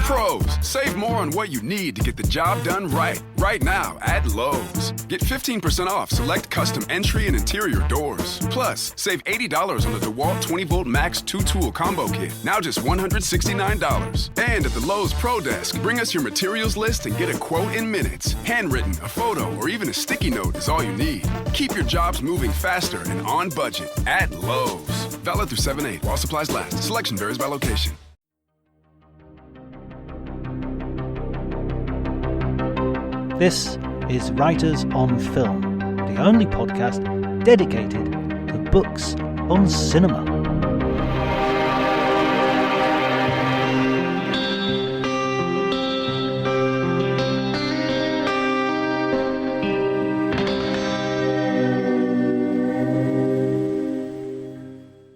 Pros, save more on what you need to get the job done right. Right now at Lowe's. Get 15% off select custom entry and interior doors. Plus, save $80 on the DeWalt 20-volt Max 2-tool combo kit. Now just $169. And at the Lowe's Pro Desk, bring us your materials list and get a quote in minutes. Handwritten, a photo, or even a sticky note is all you need. Keep your jobs moving faster and on budget at Lowe's. Valid through 7/8 while supplies last. Selection varies by location. This is Writers on Film, the only podcast dedicated to books on cinema.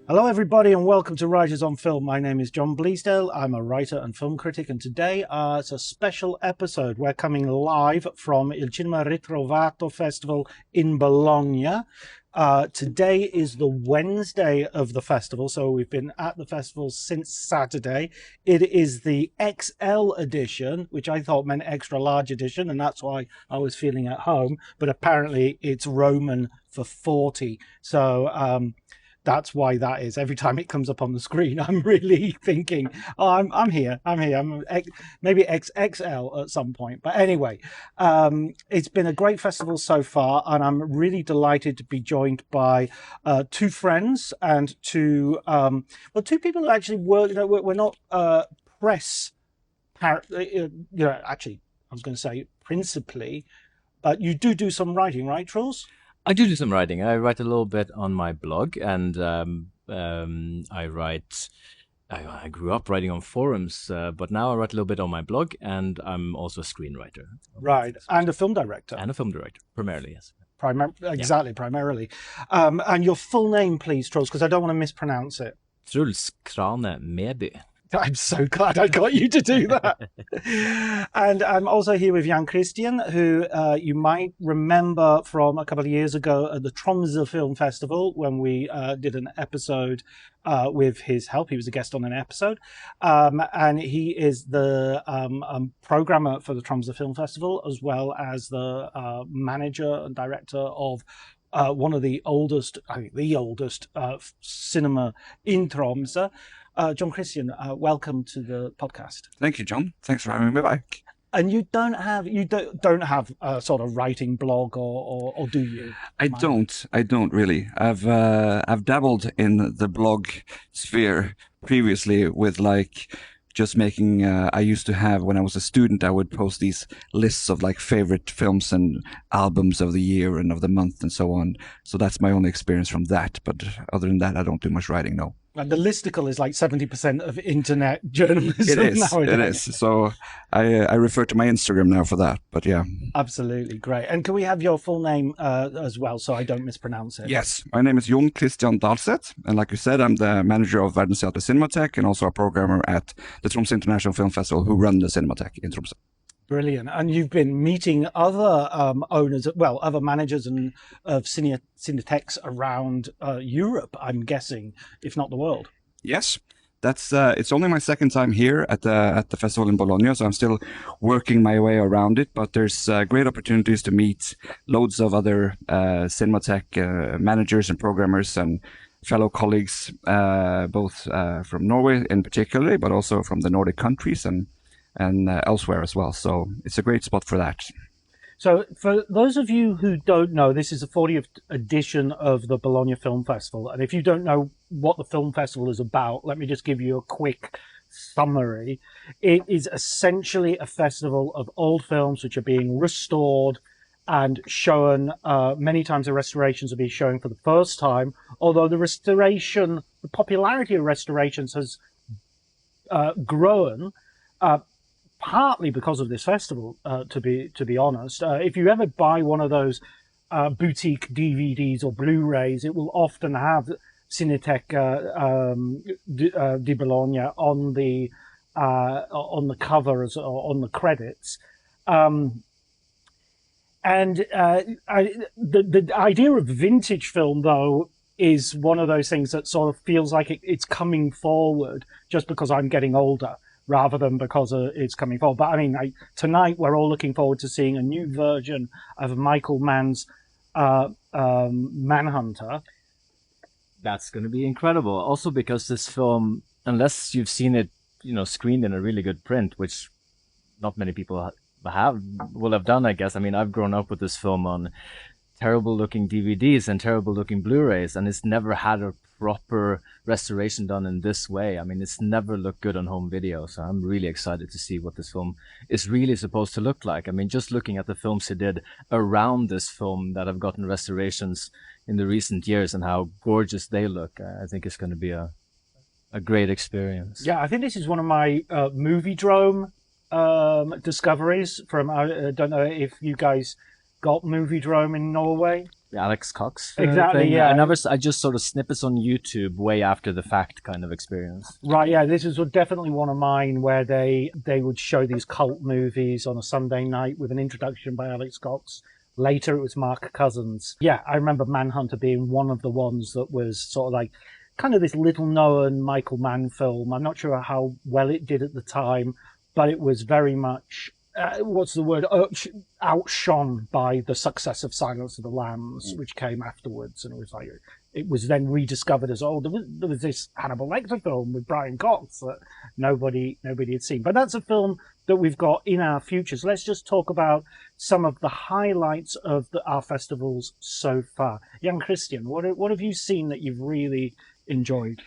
Hello everybody and welcome to Writers on Film. My name is John Bleasdale. I'm a writer and film critic, and today it's a special episode. We're coming live from Il Cinema Ritrovato Festival in Bologna. Today is the Wednesday of the festival, so we've been at the festival since Saturday. It is the XL edition, which I thought meant extra large edition, and that's why I was feeling at home, but apparently it's Roman for 40. So that's why that is. Every time it comes up on the screen, I'm really thinking, oh, I'm here. I'm maybe XXL at some point. But anyway, it's been a great festival so far, and I'm really delighted to be joined by two friends and two people who actually work. You know, we're not press. Actually, I was going to say principally, but you do some writing, right, Truls? I do some writing. I write a little bit on my blog, and I grew up writing on forums, but now I write a little bit on my blog, and I'm also a screenwriter. Right, and a film director. And a film director, primarily, yes. Primarily. And your full name, please, Truls, because I don't want to mispronounce it. Truls Krane Meby. I'm so glad I got you to do that. And I'm also here with John-Kristian, who you might remember from a couple of years ago at the Tromsø Film Festival when we did an episode with his help. He was a guest on an episode. And he is the programmer for the Tromsø Film Festival, as well as the manager and director of one of the oldest cinema in Tromsø. John-Kristian, welcome to the podcast. Thank you, John. Thanks for having me back. And you don't have a sort of writing blog, or do you? I don't really. I've dabbled in the blog sphere previously with just making. I used to have, when I was a student, I would post these lists of favorite films and albums of the year and of the month and so on. So that's my only experience from that. But other than that, I don't do much writing. No. And the listicle is 70% of internet journalism nowadays. It is. So I refer to my Instagram now for that. But yeah. Absolutely. Great. And can we have your full name as well, so I don't mispronounce it? Yes. My name is John-Kristian Dalseth. And like you said, I'm the manager of Verdensteatret Cinemateket and also a programmer at the Tromsø International Film Festival, who run the Cinemateket in Tromsø. Brilliant. And you've been meeting other other managers and of cinemateks around Europe, I'm guessing, if not the world. Yes, that's it's only my second time here at the festival in Bologna, so I'm still working my way around it. But there's great opportunities to meet loads of other Cinemateket managers and programmers and fellow colleagues, both from Norway in particular, but also from the Nordic countries and elsewhere as well. So it's a great spot for that. So for those of you who don't know, this is the 40th edition of the Bologna Film Festival. And if you don't know what the film festival is about, let me just give you a quick summary. It is essentially a festival of old films which are being restored and shown. Many times the restorations are being shown for the first time, although the popularity of restorations has grown partly because of this festival, to be honest. If you ever buy one of those boutique DVDs or Blu-rays, it will often have Cinemateket di Bologna on the cover or on the credits. The idea of vintage film, though, is one of those things that sort of feels like it's coming forward just because I'm getting older. rather than because it's coming forward. But I mean, tonight we're all looking forward to seeing a new version of Michael Mann's Manhunter. That's going to be incredible. Also because this film, unless you've seen it, screened in a really good print, which not many people will have done, I guess. I mean, I've grown up with this film on terrible looking DVDs and terrible looking Blu-rays, and it's never had a proper restoration done in this way. I mean, it's never looked good on home video, so I'm really excited to see what this film is really supposed to look like. I mean, just looking at the films he did around this film that have gotten restorations in the recent years and how gorgeous they look, I think it's going to be a great experience. Yeah, I think this is one of my Moviedrome discoveries from, I don't know if you guys got Moviedrome in Norway. The Alex Cox exactly thing. Yeah, I just sort of snippets on YouTube way after the fact kind of experience. Right, yeah, this is definitely one of mine where they would show these cult movies on a Sunday night with an introduction by Alex Cox. Later it was Mark Cousins. Yeah, I remember Manhunter being one of the ones that was sort of like kind of this little known Michael Mann film. I'm not sure how well it did at the time, but it was very much outshone by the success of Silence of the Lambs, which came afterwards, and it was then rediscovered as there was this Hannibal Lecter film with Brian Cox that nobody had seen. But that's a film that we've got in our futures. Let's just talk about some of the highlights of our festivals so far. John-Kristian, what have you seen that you've really enjoyed?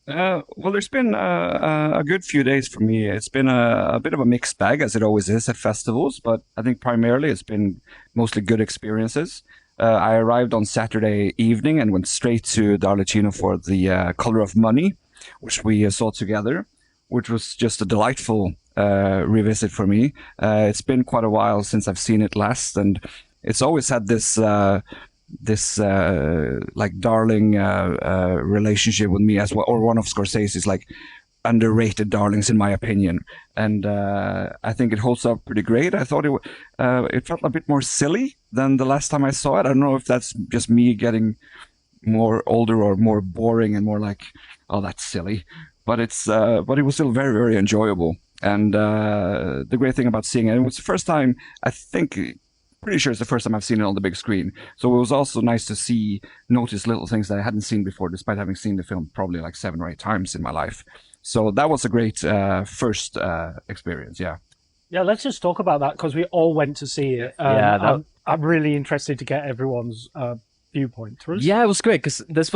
Well, there's been a good few days for me. It's been a bit of a mixed bag, as it always is at festivals, but I think primarily it's been mostly good experiences. I arrived on Saturday evening and went straight to Darlecino for the Color of Money, which we saw together, which was just a delightful revisit for me. It's been quite a while since I've seen it last, and it's always had this like darling relationship with me as well, or one of Scorsese's like underrated darlings in my opinion, and I think it holds up pretty great. I thought it felt a bit more silly than the last time I saw it. I don't know if that's just me getting more older or more boring and more like, oh, that's silly, but it was still very, very enjoyable. And the great thing about seeing it was the first time, I think, pretty sure it's the first time I've seen it on the big screen. So it was also nice to notice little things that I hadn't seen before, despite having seen the film probably like 7 or 8 times in my life. So that was a great first experience, yeah. Yeah, let's just talk about that because we all went to see it. I'm really interested to get everyone's viewpoint. Truls? Yeah, it was great because this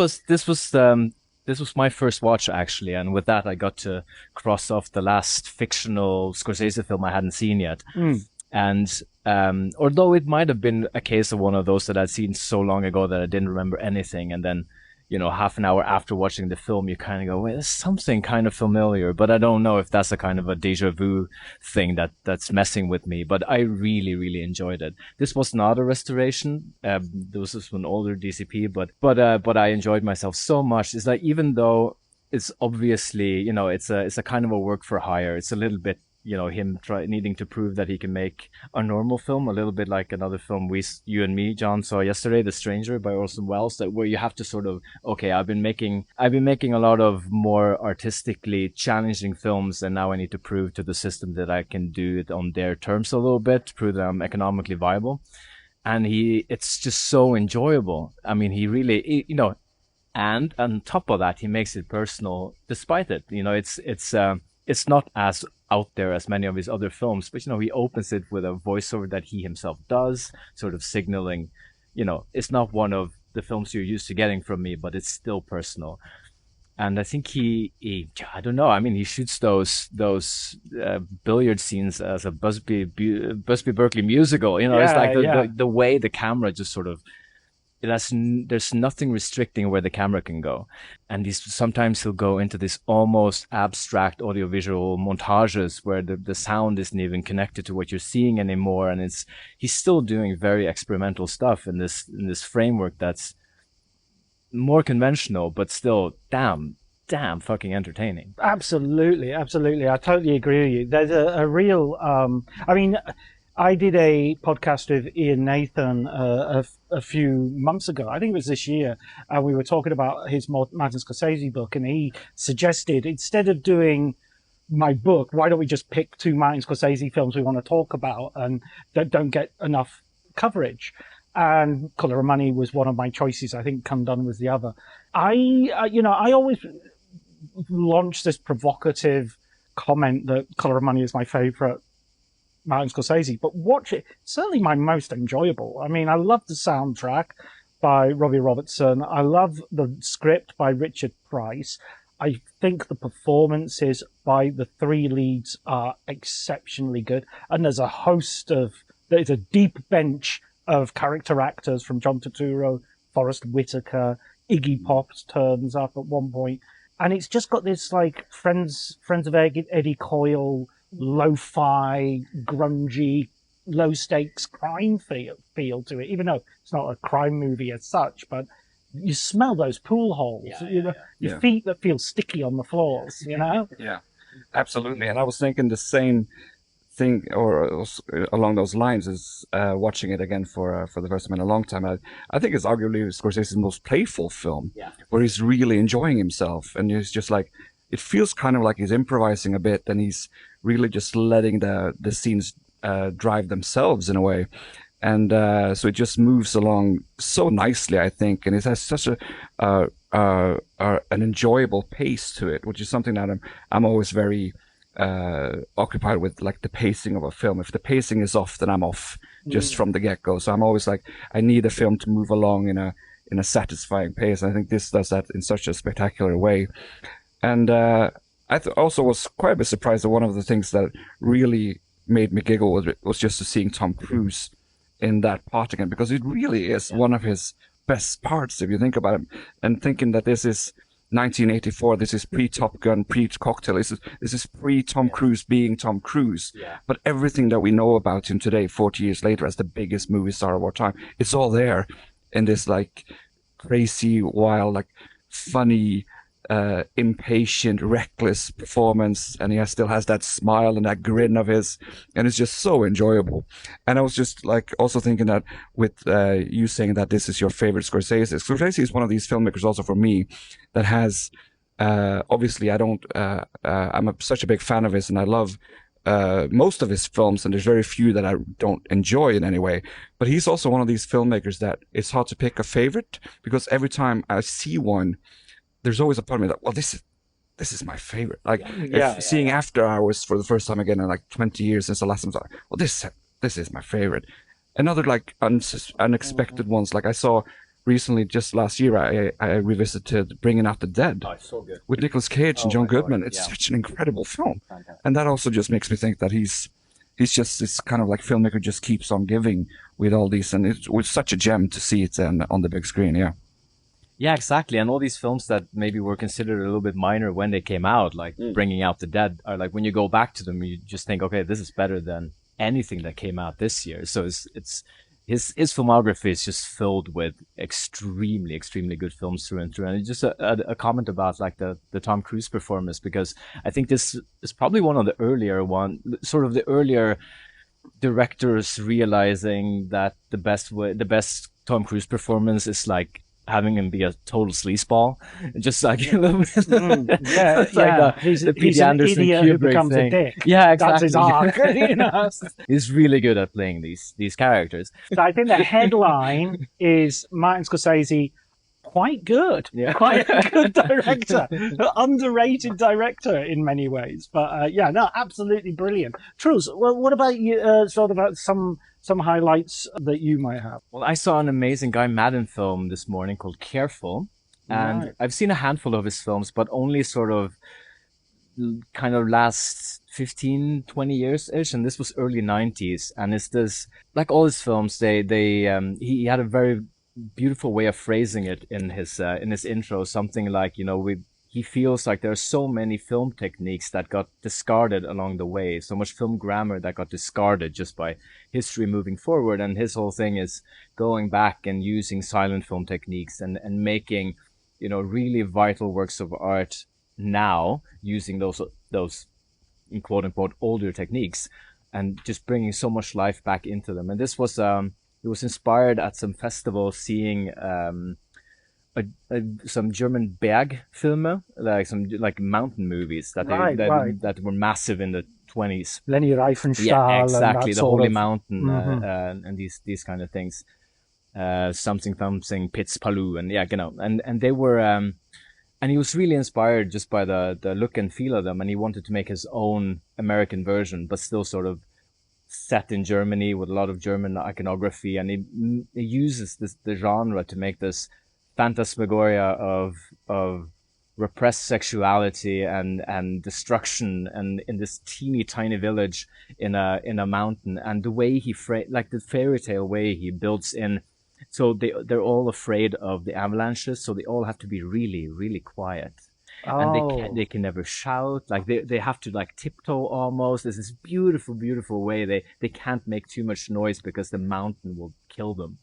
was my first watch actually, and with that I got to cross off the last fictional Scorsese film I hadn't seen yet. And although it might have been a case of one of those that I'd seen so long ago that I didn't remember anything, and then, half an hour after watching the film, you kind of go, wait, there's something kind of familiar, but I don't know if that's a kind of a deja vu thing that's messing with me. But I really, really enjoyed it. This was not a restoration. This was an older DCP, but I enjoyed myself so much. It's like, even though it's obviously, it's a kind of a work for hire, it's a little bit, him needing to prove that he can make a normal film, a little bit like another film you and me, John, saw yesterday, The Stranger by Orson Welles, where you have to sort of, okay, I've been making a lot of more artistically challenging films, and now I need to prove to the system that I can do it on their terms a little bit, to prove that I'm economically viable. And it's just so enjoyable. I mean, he really, and on top of that, he makes it personal despite it. It's not as out there as many of his other films, but he opens it with a voiceover that he himself does, sort of signaling, it's not one of the films you're used to getting from me, but it's still personal. And I think he I don't know, I mean, he shoots those billiard scenes as a Busby Berkeley musical, it's like the way the camera just sort of, there's nothing restricting where the camera can go. And sometimes he'll go into this almost abstract audiovisual montages where the sound isn't even connected to what you're seeing anymore. And he's still doing very experimental stuff in this framework that's more conventional, but still damn fucking entertaining. Absolutely. I totally agree with you. There's a real, I did a podcast with Ian Nathan a few months ago. I think it was this year. And we were talking about his Martin Scorsese book, and he suggested, instead of doing my book, why don't we just pick 2 Martin Scorsese films we want to talk about and that don't get enough coverage? And Colour of Money was one of my choices. I think Come Done was the other. I always launch this provocative comment that Colour of Money is my favorite Martin Scorsese, but watch it. It's certainly my most enjoyable. I mean, I love the soundtrack by Robbie Robertson. I love the script by Richard Price. I think the performances by the 3 leads are exceptionally good. And there's a deep bench of character actors from John Turturro, Forrest Whitaker, Iggy Pop turns up at one point. And it's just got this like Friends of Eddie Coyle, lo-fi, grungy, low-stakes crime feel to it, even though it's not a crime movie as such, but you smell those pool holes, your feet that feel sticky on the floors, Yeah, absolutely. And I was thinking the same thing, or along those lines, as watching it again for the first time in a long time. I think it's arguably Scorsese's most playful film, where he's really enjoying himself, and he's just like, it feels kind of like he's improvising a bit, and he's really just letting the scenes drive themselves in a way. And so it just moves along so nicely, I think, and it has such an enjoyable pace to it, which is something that I'm always very occupied with, like the pacing of a film. If the pacing is off, then I'm off just from the get-go. So I'm always like, I need a film to move along in a satisfying pace. I think this does that in such a spectacular way. And I also was quite a bit surprised that one of the things that really made me giggle was just seeing Tom Cruise in that part again, because it really is one of his best parts, if you think about it. And thinking that this is 1984, this is pre-Top Gun, pre-Cocktail, this is pre-Tom Cruise being Tom Cruise. But everything that we know about him today, 40 years later, as the biggest movie star of our time, it's all there in this like crazy, wild, like funny, impatient, reckless performance, and he still has that smile and that grin of his, and it's just so enjoyable. And I was just like also thinking that with you saying that this is your favorite Scorsese is one of these filmmakers also for me that has obviously I'm such a big fan of his, and I love most of his films, and there's very few that I don't enjoy in any way. But he's also one of these filmmakers that it's hard to pick a favorite, because every time I see one, there's always a part of me that, well, this is my favorite. Like seeing After Hours for the first time again in like 20 years since the last time, well, this is my favorite. Another like unexpected ones, like I saw recently, just last year, I revisited Bringing Out the Dead so good. with Nicolas Cage and John Goodman. It's such an incredible film. Fantastic. And that also just makes me think that he's just this kind of like filmmaker, just keeps on giving with all these, and it was such a gem to see it on the big screen. Yeah, exactly. And all these films that maybe were considered a little bit minor when they came out, like Bringing Out the Dead, are like, when you go back to them, you just think, okay, this is better than anything that came out this year. So it's his filmography is just filled with extremely, extremely good films through and through. And just a comment about like the Tom Cruise performance, because I think this is probably one of the earlier directors realizing that the best Tom Cruise performance is like having him be a total sleazeball, just like a little bit. He's the an Anderson idiot who Kubrick becomes thing. a dick. Yeah, exactly. That's his arc. He's really good at playing these characters. So I think the headline is Martin Scorsese, quite good. Yeah. Quite a good director. Underrated director in many ways. But absolutely brilliant. Truls, well, what about you? Sort of some highlights that you might have. Well, I saw an amazing Guy Maddin film this morning called Careful. And I've seen a handful of his films, but only sort of kind of last 15, 20 years-ish. And this was early 90s. And it's this, like all his films, he had a very beautiful way of phrasing it in his intro. Something like, he feels like there are so many film techniques that got discarded along the way, so much film grammar that got discarded just by history moving forward. And his whole thing is going back and using silent film techniques and making, really vital works of art now, using those in quote unquote older techniques, and just bringing so much life back into them. And this was it was inspired at some festival, seeing some German Bergfilme, like some like mountain movies that were massive in the 20s. Leni Riefenstahl. Yeah, exactly. And The Holy of, Mountain and these kind of things. Something Pitzpalu and and they were and he was really inspired just by the look and feel of them, and he wanted to make his own American version, but still sort of set in Germany with a lot of German iconography, and he uses the genre to make this phantasmagoria of repressed sexuality and destruction, and in this teeny tiny village in a mountain, and the way he like the fairy tale way he builds in. So they're all afraid of the avalanches, so they all have to be really, really quiet. And they can never shout, like they have to like tiptoe almost. There's this beautiful, beautiful way they can't make too much noise because the mountain will kill them.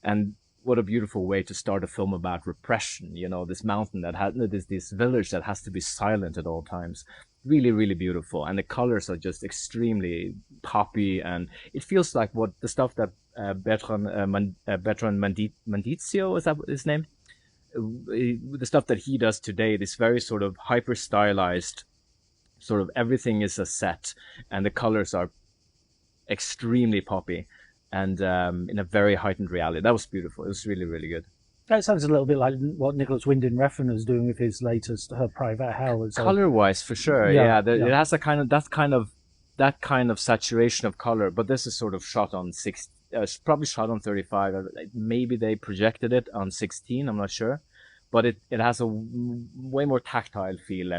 And what a beautiful way to start a film about repression, this mountain that has this village that has to be silent at all times. Really, really beautiful. And the colors are just extremely poppy, and it feels like what the stuff that Bertrand Mandizio, is that his name? The stuff that he does today, this very sort of hyper stylized, sort of everything is a set, and the colors are extremely poppy, and in a very heightened reality. That was beautiful. It was really, really good. That sounds a little bit like what Nicholas Winding Refn is doing with his latest Her Private Hell. Color-wise, for sure, it has a that kind of saturation of color, but this is sort of shot on probably shot on 35. Maybe they projected it on 16. I'm not sure, but it has a way more tactile feel,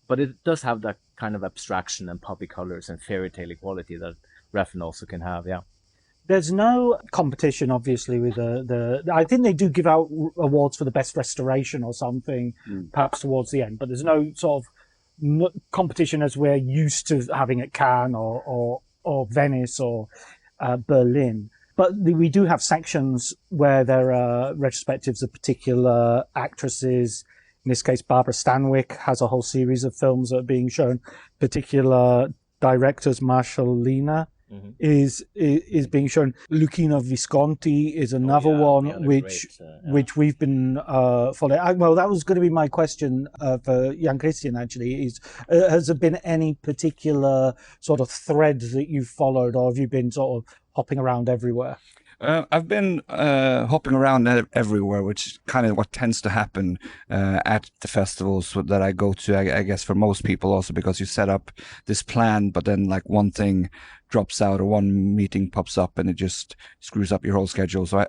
but it does have that kind of abstraction and poppy colors and fairy tale quality that Refn also can have. Yeah. There's no competition, obviously, with I think they do give out awards for the best restoration or something, perhaps towards the end. But there's no sort of competition as we're used to having at Cannes or Venice or Berlin. But we do have sections where there are retrospectives of particular actresses. In this case, Barbara Stanwyck has a whole series of films that are being shown. Particular directors, Marshall Lina, is being shown. Lucchino Visconti is another one which we've been following. Well, that was going to be my question for John-Kristian, actually, is has there been any particular sort of thread that you've followed, or have you been sort of hopping around everywhere? I've been hopping around everywhere, which is kind of what tends to happen at the festivals that I go to, I guess, for most people also, because you set up this plan, but then like one thing drops out or one meeting pops up and it just screws up your whole schedule. So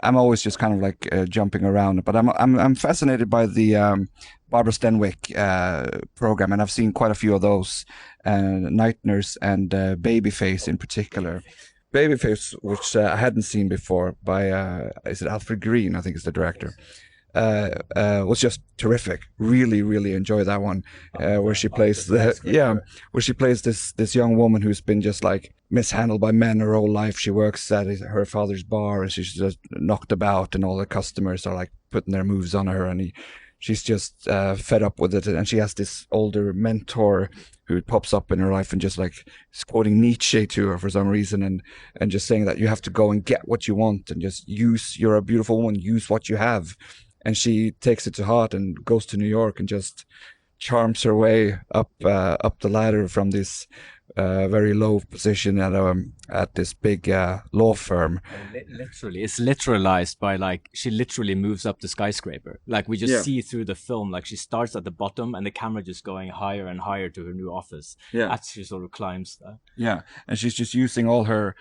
I'm always just kind of like jumping around, but I'm fascinated by the Barbara Stanwyck program, and I've seen quite a few of those, Night Nurse and Babyface in particular. Babyface, which I hadn't seen before, by is it Alfred Green? I think is the director. Was just terrific. Really, really enjoy that one, where she plays where she plays this young woman who's been just like mishandled by men her whole life. She works at her father's bar, and she's just knocked about, and all the customers are like putting their moves on her, and she's just fed up with it. And she has this older mentor who pops up in her life and just like is quoting Nietzsche to her for some reason, and just saying that you have to go and get what you want and just you're a beautiful woman, use what you have. And she takes it to heart and goes to New York and just charms her way up the ladder from this very low position at this big law firm. Literally, it's literalized by like she literally moves up the skyscraper. Like we just see through the film, like she starts at the bottom and the camera just going higher and higher to her new office. Yeah, as she sort of climbs. Yeah, and she's just using all her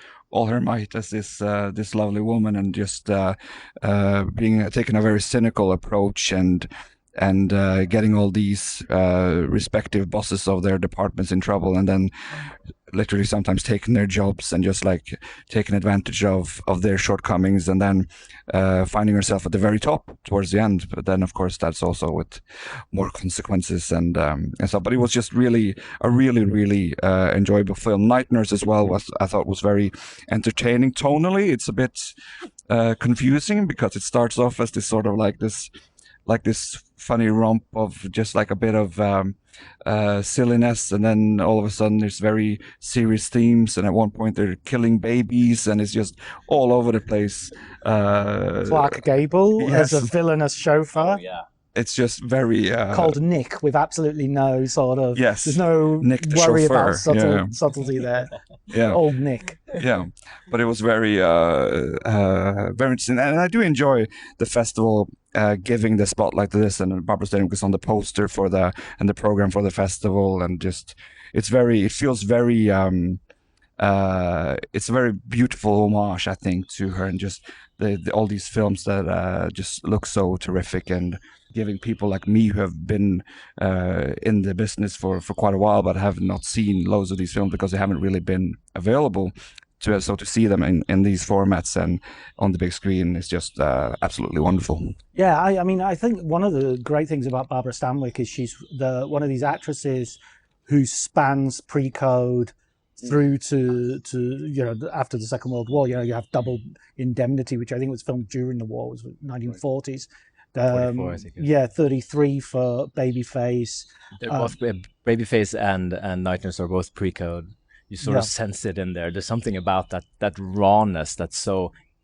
might as this lovely woman, and just taking a very cynical approach and getting all these respective bosses of their departments in trouble, and then literally sometimes taking their jobs and just like taking advantage of their shortcomings, and then finding herself at the very top towards the end. But then, of course, that's also with more consequences and stuff. But it was just really a really enjoyable film. Night Nurse as well I thought was very entertaining. Tonally, it's a bit confusing because it starts off as this sort of like this like this funny romp of just like a bit of silliness, and then all of a sudden there's very serious themes, and at one point they're killing babies, and it's just all over the place. Clark Gable as a villainous chauffeur. Oh, yeah. It's just very called Nick, with absolutely no sort of there's no Nick the worry chauffeur. about subtlety there. Old Nick. Yeah, but it was very very interesting, and I do enjoy the festival giving the spotlight to this, and Barbara Stanwyck was on the poster for the program for the festival, and just it feels very it's a very beautiful homage, I think, to her, and just all these films that just look so terrific, and giving people like me who have been in the business for quite a while but have not seen loads of these films because they haven't really been available to see them in these formats and on the big screen is just absolutely wonderful. Yeah, I mean, I think one of the great things about Barbara Stanwyck is she's one of these actresses who spans pre-code through to after the Second World War. You have Double Indemnity, which I think was filmed during the war, was 1940s. 44, I think. Yeah, 33 for Babyface. They're both Babyface and Night Nurse are both pre-code. You sort of sense it in there. There's something about that rawness that's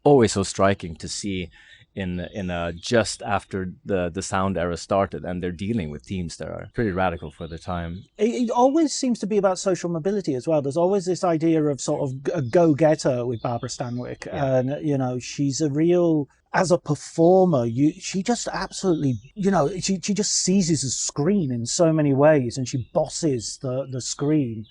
always so striking to see in just after the sound era started, and they're dealing with themes that are pretty radical for the time. It always seems to be about social mobility as well. There's always this idea of sort of a go-getter with Barbara Stanwyck, and she's a real, as a performer, she just absolutely, she just seizes the screen in so many ways, and she bosses the screen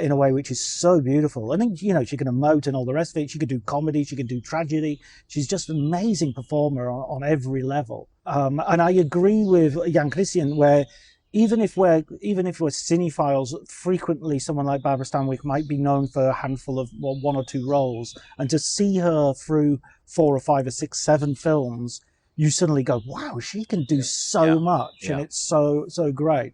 in a way which is so beautiful. I think, she can emote and all the rest of it. She could do comedy, she could do tragedy. She's just an amazing performer on every level. And I agree with John-Kristian, where even if we're cinephiles, frequently someone like Barbara Stanwyck might be known for a handful of one or two roles, and to see her through 4 or 5 or 6, 7 films, you suddenly go, wow, she can do so much, and it's so great.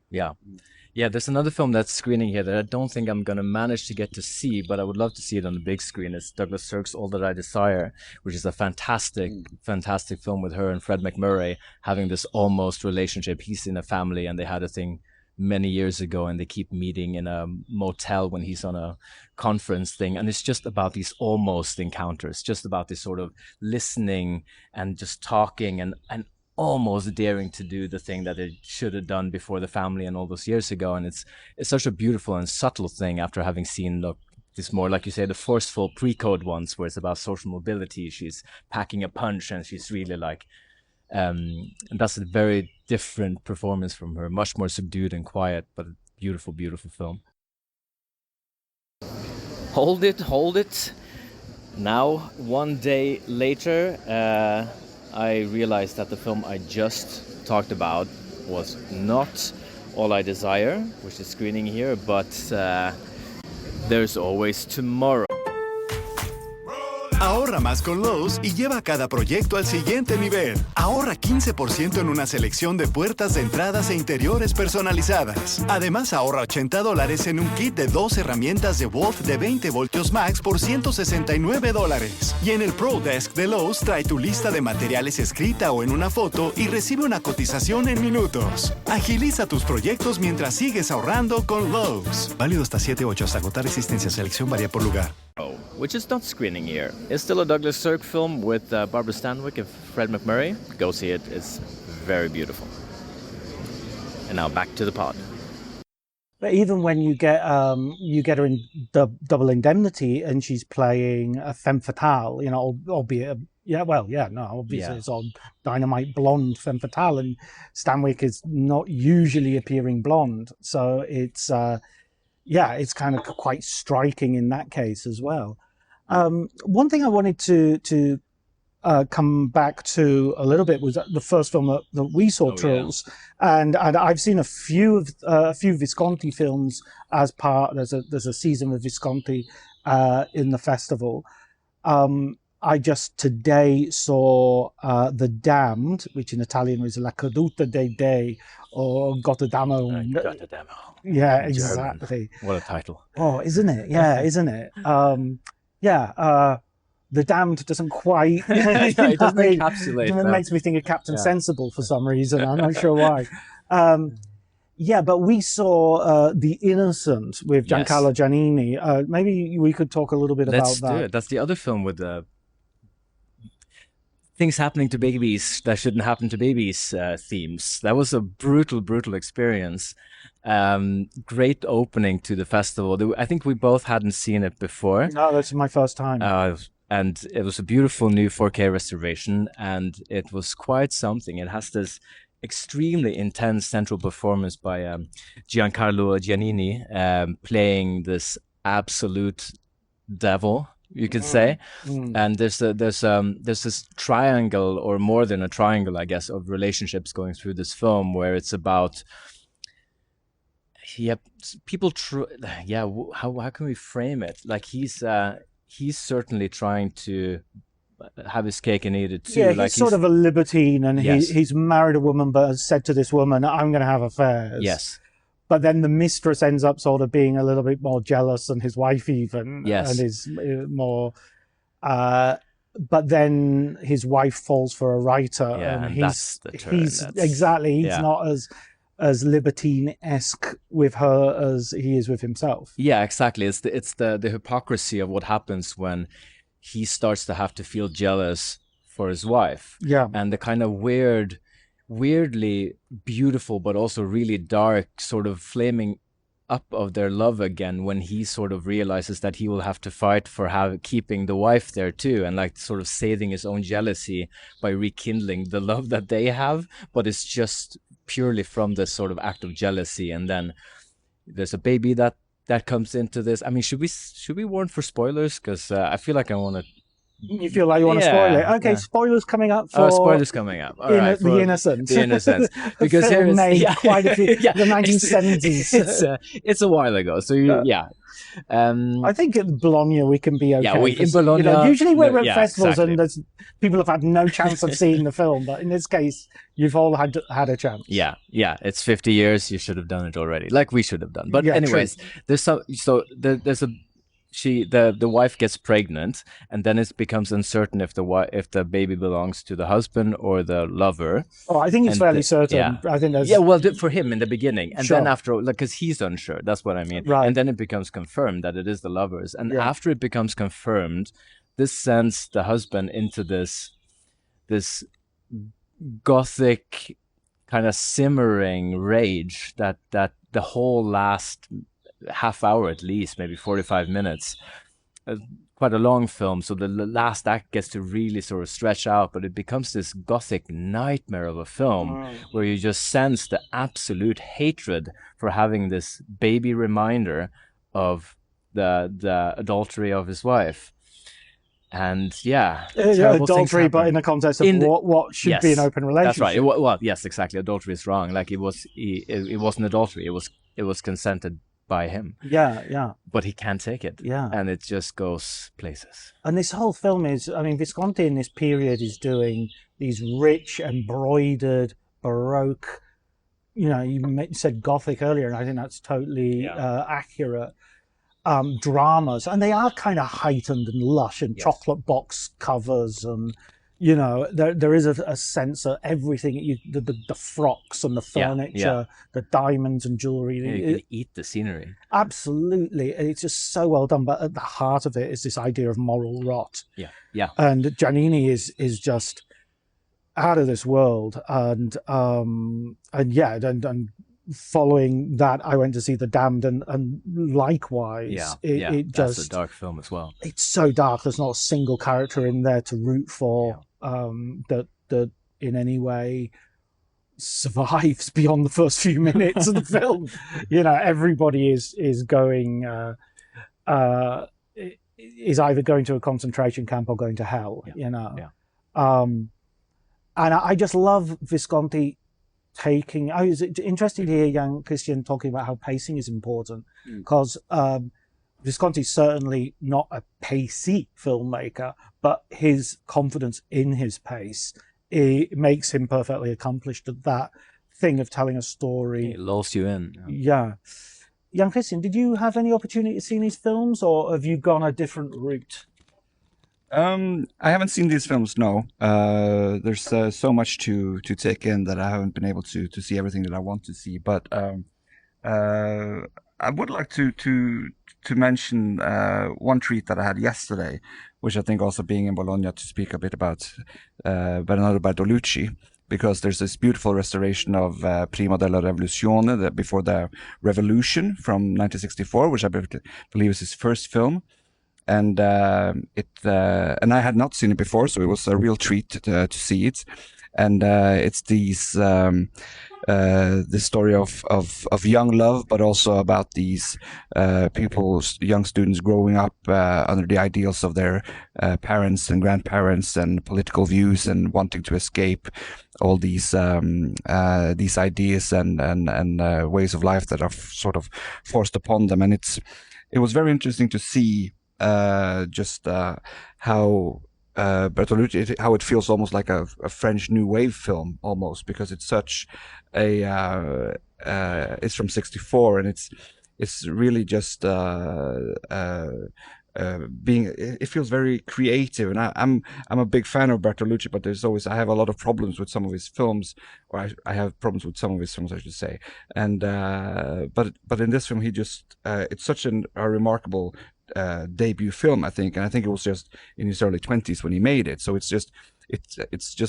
Yeah, there's another film that's screening here that I don't think I'm going to manage to get to see, but I would love to see it on the big screen. It's Douglas Sirk's All That I Desire, which is a fantastic film with her and Fred McMurray having this almost relationship. He's in a family, and they had a thing many years ago, and they keep meeting in a motel when he's on a conference thing. And it's just about these almost encounters, just about this sort of listening and just talking and almost daring to do the thing that they should have done before the family and all those years ago. And it's such a beautiful and subtle thing after having seen this more, like you say, the forceful pre-code ones where it's about social mobility. She's packing a punch, and she's really like, and that's a very different performance from her, much more subdued and quiet, but a beautiful, beautiful film. Hold it. Now, one day later, I realized that the film I just talked about was not All I Desire, which is screening here, but there's always tomorrow. Ahorra más con Lowe's y lleva cada proyecto al siguiente nivel. Ahorra 15% en una selección de puertas de entradas e interiores personalizadas. Además, ahorra $80 en un kit de 2 herramientas de Wolf de 20 voltios max por $169. Y en el Pro Desk de Lowe's trae tu lista de materiales escrita o en una foto y recibe una cotización en minutos. Agiliza tus proyectos mientras sigues ahorrando con Lowe's. Válido hasta 7/8 hasta agotar existencia. Selección varía por lugar. Which is not screening here. It's still a Douglas Sirk film with Barbara Stanwyck and Fred McMurray. Go see it. It's very beautiful. And now back to the pod. But even when you get her in Double Indemnity, and she's playing a femme fatale, albeit obviously it's all dynamite blonde femme fatale, and Stanwyck is not usually appearing blonde, so it's it's kind of quite striking in that case as well. One thing I wanted to come back to a little bit was the first film that we saw, Truls, and I've seen a few Visconti films as part. There's a season of Visconti in the festival. I just today saw The Damned, which in Italian is La Caduta dei Dei, or Gotterdammo. Gotterdammo. Yeah, exactly. What a title. Oh, isn't it? Yeah, isn't it? The Damned doesn't quite. It doesn't encapsulate. It makes me think of Captain Sensible for some reason. I'm not sure why. Yeah, but we saw The Innocent with Giancarlo Giannini. Maybe we could talk a little bit about that. Let's do it. That's the other film with things happening to babies that shouldn't happen to babies themes. That was a brutal, brutal experience. Great opening to the festival. I think we both hadn't seen it before. No, that's my first time. And it was a beautiful new 4K restoration, and it was quite something. It has this extremely intense central performance by Giancarlo Giannini, playing this absolute devil, you could say. And there's this triangle, or more than a triangle, I guess, of relationships going through this film, where it's about people how can we frame it? Like he's certainly trying to have his cake and eat it too. Yeah, he's sort of a libertine, and he's married a woman, but has said to this woman, I'm going to have affairs. Yes. But then the mistress ends up sort of being a little bit more jealous than his wife even. Yes. And is more... but then his wife falls for a writer. Yeah, and that's the turn. He's not as libertine-esque with her as he is with himself. Yeah, exactly. It's the hypocrisy of what happens when he starts to have to feel jealous for his wife. Yeah. And the kind of weirdly beautiful, but also really dark sort of flaming up of their love again, when he sort of realizes that he will have to fight for keeping the wife there too, and like sort of saving his own jealousy by rekindling the love that they have, but it's just purely from this sort of act of jealousy. And then there's a baby that comes into this. I mean, should we warn for spoilers? Because I feel like I want to. You feel like you want to spoil it? Okay, spoilers coming up for. Spoilers coming up. All right, The Innocent. The Innocent. Because here is quite a few. The 1970s. It's a while ago. So I think in Bologna we can be okay. Yeah, in Bologna. Usually we're at festivals and people have had no chance of seeing the film, but in this case, you've all had a chance. Yeah. It's 50 years. You should have done it already, like we should have done. But anyways, there's the wife gets pregnant, and then it becomes uncertain if the baby belongs to the husband or the lover. Oh, I think it's fairly certain. Yeah. I think that's... Yeah, well, for him in the beginning, and then after, because he's unsure. That's what I mean. Right. And then it becomes confirmed that it is the lovers. And after it becomes confirmed, this sends the husband into this gothic kind of simmering rage that the whole last half hour, at least maybe 45 minutes, quite a long film, so the last act gets to really sort of stretch out, but it becomes this gothic nightmare of a film where you just sense the absolute hatred for having this baby reminder of the adultery of his wife. And adultery, but in the context of what should be an open relationship. That's right. Well, yes, exactly. Adultery is wrong. Like it wasn't adultery. It was consented by him. Yeah. But he can't take it. Yeah. And it just goes places. And this whole film is, I mean, Visconti in this period is doing these rich, embroidered, Baroque, you said Gothic earlier, and I think that's totally accurate, dramas. And they are kind of heightened and lush, and chocolate box covers, and there is a sense of everything, the frocks and the furniture, the diamonds and jewelry. You can eat the scenery. Absolutely. It's just so well done. But at the heart of it is this idea of moral rot. Yeah. And Giannini is just out of this world. And following that, I went to see The Damned, and likewise, that's a dark film as well. It's so dark. There's not a single character in there to root for that in any way survives beyond the first few minutes of the film. Everybody is going is either going to a concentration camp or going to hell. And I just love Visconti taking. It's interesting to hear John-Kristian talking about how pacing is important, because Visconti's certainly not a pacey filmmaker, but his confidence in his pace, it makes him perfectly accomplished at that thing of telling a story. It lulls you in. Yeah. John-Kristian, did you have any opportunity to see these films, or have you gone a different route? I haven't seen these films. No, there's so much to take in that I haven't been able to see everything that I want to see. But I would like to mention one treat that I had yesterday, which I think also being in Bologna to speak a bit about Bernardo Bertolucci, because there's this beautiful restoration of Prima della Rivoluzione, before the Revolution from 1964, which I believe is his first film. And and I had not seen it before, so it was a real treat to see it. And it's the story of young love, but also about these young students growing up under the ideals of their parents and grandparents and political views, and wanting to escape all these ideas and ways of life that are sort of forced upon them. And it was very interesting to see how Bertolucci, how it feels almost like a French New Wave film, almost, because it's such a it's from '64, and it's really just it feels very creative. And I'm a big fan of Bertolucci, but I have a lot of problems with some of his films, or I have problems with some of his films, I should say. And but in this film, he just it's such a remarkable debut film, I think, and I think it was just in his early 20s when he made it. So it's just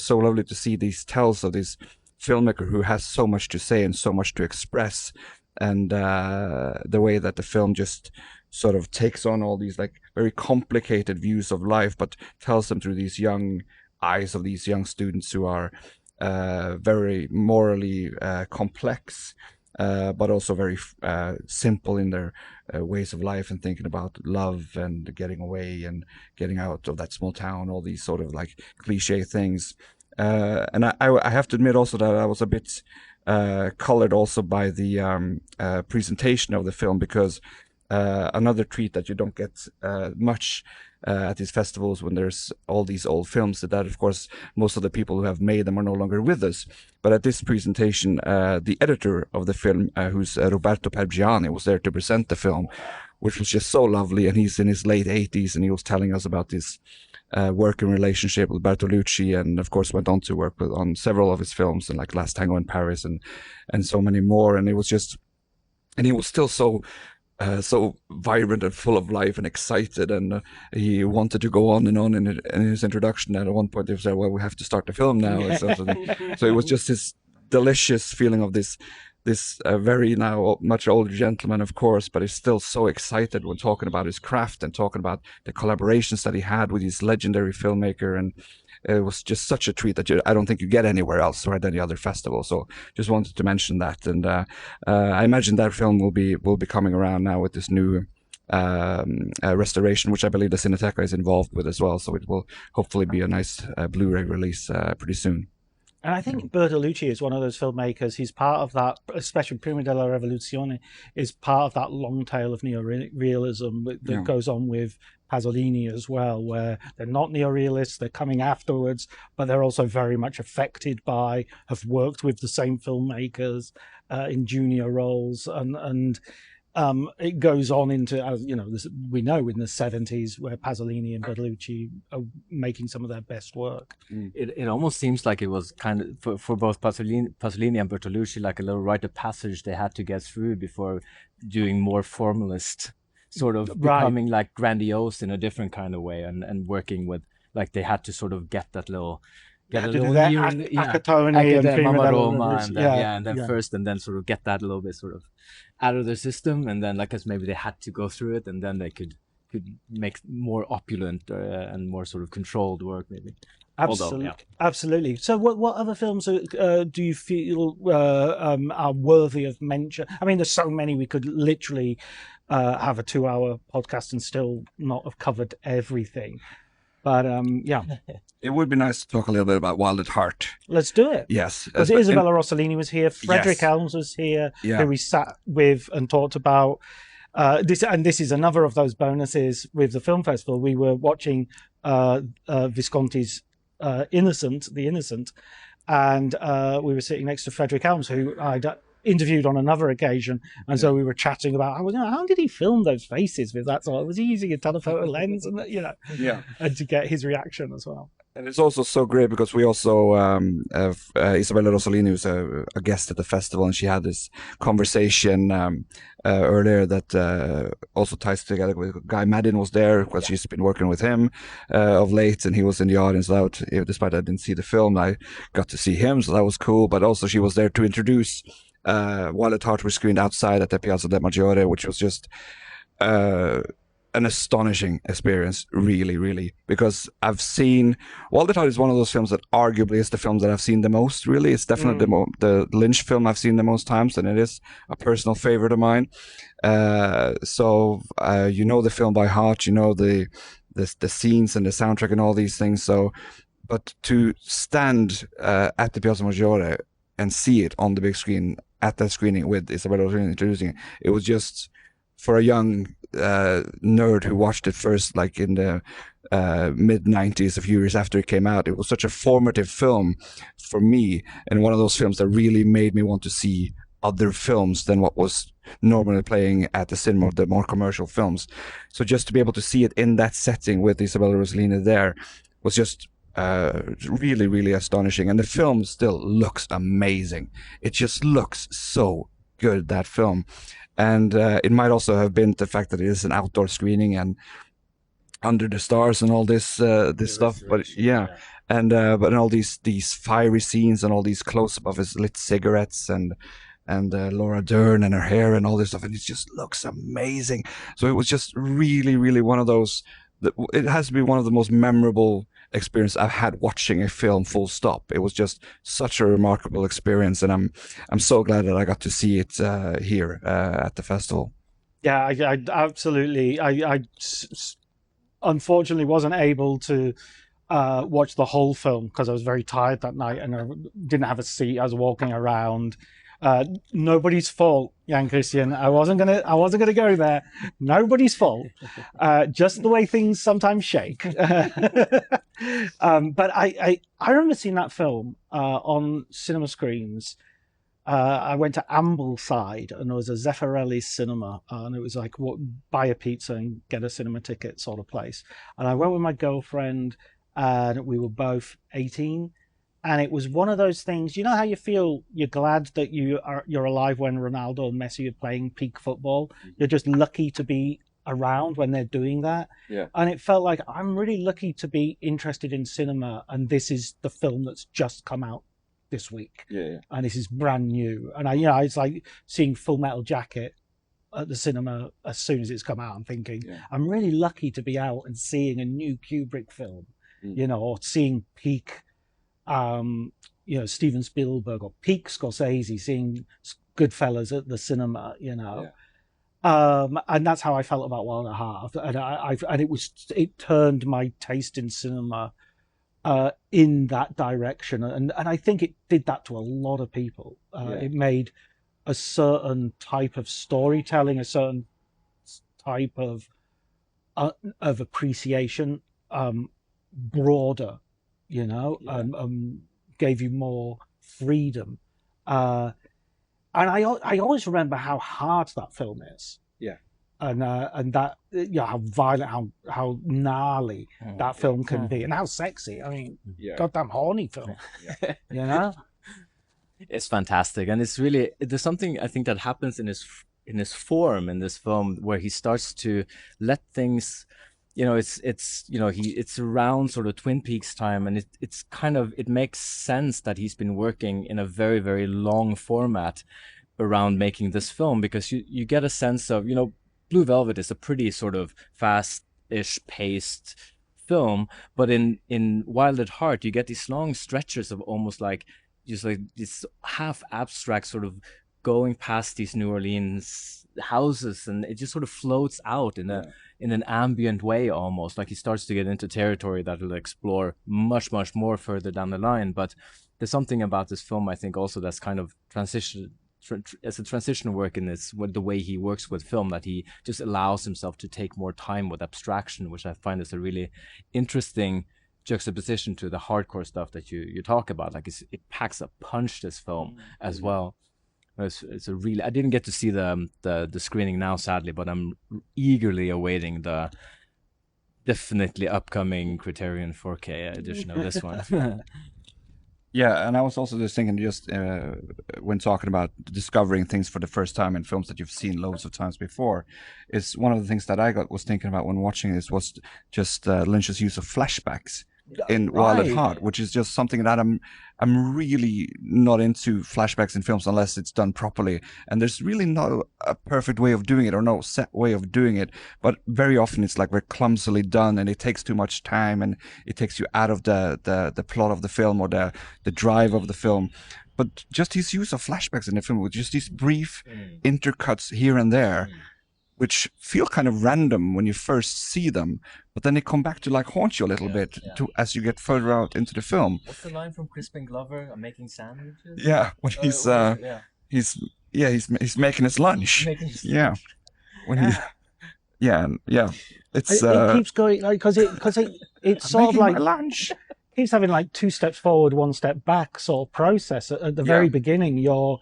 so lovely to see these tells of this filmmaker who has so much to say and so much to express, and the way that the film just sort of takes on all these like very complicated views of life, but tells them through these young eyes of these young students who are very morally complex, but also very simple in their ways of life, and thinking about love and getting away and getting out of that small town, all these sort of like cliche things. And I have to admit also that I was a bit colored also by the presentation of the film, because another treat that you don't get much at these festivals when there's all these old films, that of course most of the people who have made them are no longer with us. But at this presentation, the editor of the film, who's Roberto Pergiani, was there to present the film, which was just so lovely. And he's in his late 80s, and he was telling us about this working relationship with Bertolucci, and of course went on to work on several of his films, and like Last Tango in Paris and so many more. And it was just, and he was still so vibrant and full of life and excited, and he wanted to go on and on in his introduction. And at one point he said, well, we have to start the film now. So it was just this delicious feeling of this very now much older gentleman, of course, but he's still so excited when talking about his craft and talking about the collaborations that he had with his legendary filmmaker. And it was just such a treat that I don't think you get anywhere else or at any other festival. So just wanted to mention that. And I imagine that film will be coming around now with this new restoration, which I believe the Cinemateket is involved with as well. So it will hopefully be a nice Blu-ray release pretty soon. And I think Bertolucci is one of those filmmakers. He's part of that, especially Prima della Rivoluzione, is part of that long tail of neorealism that goes on with Pasolini as well, where they're not neorealists, they're coming afterwards, but they're also very much affected by, have worked with the same filmmakers in junior roles, and it goes on into, as you know, we know in the 70s where Pasolini and Bertolucci are making some of their best work. It almost seems like it was kind of for both Pasolini and Bertolucci like a little rite of passage they had to get through before doing more formalist, sort of becoming like grandiose in a different kind of way, and working with, like, they had to sort of get that little. Acatone and Mama Roma, and then first, and then sort of get that a little bit sort of out of their system, and then like as maybe they had to go through it, and then they could make more opulent and more sort of controlled work, maybe. Absolutely. So, what other films do you feel are worthy of mention? I mean, there's so many. We could literally have a 2-hour podcast and still not have covered everything. But it would be nice to talk a little bit about Wild at Heart. Let's do it. Yes, because Isabella Rossellini was here, Frederick Helms was here, who we sat with and talked about this. And this is another of those bonuses with the film festival. We were watching Visconti's The Innocent, and we were sitting next to Frederick Helms, who interviewed on another occasion, and so we were chatting about how did he film those faces with that sort? Was he using a telephoto lens, and and to get his reaction as well. And it's also so great because we also have Isabella Rossellini, who's a guest at the festival, and she had this conversation earlier that also ties together with Guy Maddin was there because she's been working with him of late, and he was in the audience. Despite I didn't see the film, I got to see him, so that was cool. But also she was there to introduce While at Heart was screened outside at the Piazza del Maggiore, which was just an astonishing experience, really, really, because I've seen Wild at Heart is one of those films that arguably is the film that I've seen the most. Really, it's definitely the Lynch film I've seen the most times, and it is a personal favorite of mine. So you know the film by heart, you know the scenes and the soundtrack and all these things. So, but to stand at the Piazza Maggiore and see it on the big screen at that screening with Isabella Rossellini introducing it, it was just, for a young nerd who watched it first, like in the mid-90s, a few years after it came out, it was such a formative film for me, and one of those films that really made me want to see other films than what was normally playing at the cinema, the more commercial films. So just to be able to see it in that setting with Isabella Rossellini there was just really, really astonishing. And the film still looks amazing. It just looks so good, that film. And it might also have been the fact that it is an outdoor screening and under the stars and all this stuff. But and but all these fiery scenes and all these close-up of his lit cigarettes and Laura Dern and her hair and all this stuff, and it just looks amazing. So it was just really, really one of those. It has to be one of the most memorable experience I've had watching a film, full stop. It was just such a remarkable experience, and I'm so glad that I got to see it here at the festival. Yeah, I absolutely. I unfortunately wasn't able to watch the whole film because I was very tired that night and I didn't have a seat. I was walking around. Nobody's fault, John-Kristian. I wasn't gonna go there. Nobody's fault. Just the way things sometimes shake. But I remember seeing that film on cinema screens. I went to Ambleside and there was a Zeffirelli cinema, and it was like buy a pizza and get a cinema ticket sort of place. And I went with my girlfriend, and we were both 18. And it was one of those things, you know how you feel you're glad that you're alive when Ronaldo and Messi are playing peak football? You're just lucky to be around when they're doing that. Yeah. And it felt like I'm really lucky to be interested in cinema, and this is the film that's just come out this week. Yeah. And this is brand new. And it's like seeing Full Metal Jacket at the cinema as soon as it's come out. I'm thinking, I'm really lucky to be out and seeing a new Kubrick film, or seeing peak Steven Spielberg or peak Scorsese, seeing Goodfellas at the cinema, and that's how I felt about Wild at Heart. And it turned my taste in cinema in that direction, and I think it did that to a lot of people. It made a certain type of storytelling, a certain type of appreciation broader. Gave you more freedom. And I always remember how hard that film is. Yeah. And that, how violent, how gnarly that film can be, and how sexy. I mean, goddamn horny film. It's fantastic, and it's really, there's something I think that happens in his form in this film where he starts to let things. It's around sort of Twin Peaks time, and it makes sense that he's been working in a very, very long format around making this film, because you get a sense of, Blue Velvet is a pretty sort of fast-ish paced film, but in Wild at Heart you get these long stretches of almost like just like this half abstract sort of going past these New Orleans houses, and it just sort of floats out in an ambient way, almost like he starts to get into territory that he'll explore much, much more further down the line. But there's something about this film, I think, also that's kind of as a transition work in this, with the way he works with film, that he just allows himself to take more time with abstraction, which I find is a really interesting juxtaposition to the hardcore stuff that you talk about. Like it packs a punch, this film, as well. It's a really. I didn't get to see the screening now, sadly, but I'm eagerly awaiting the definitely upcoming Criterion 4K edition of this one. Yeah, and I was also just thinking, just when talking about discovering things for the first time in films that you've seen loads of times before, is one of the things that was thinking about when watching this was just Lynch's use of flashbacks in Wild at Heart, which is just something that I'm really not into flashbacks in films unless it's done properly. And there's really no a perfect way of doing it or no set way of doing it. But very often it's like very clumsily done and it takes too much time and it takes you out of the plot of the film or the drive of the film. But just his use of flashbacks in the film with just these brief intercuts here and there, which feel kind of random when you first see them, but then they come back to like haunt you a little bit as you get further out into the film. What's the line from Crispin Glover? I'm making sandwiches. Yeah, when he's making his lunch. When he, it's it keeps going like because it's sort of like lunch. Keeps having like 2 steps forward, 1 step back sort of process. At the very beginning, you're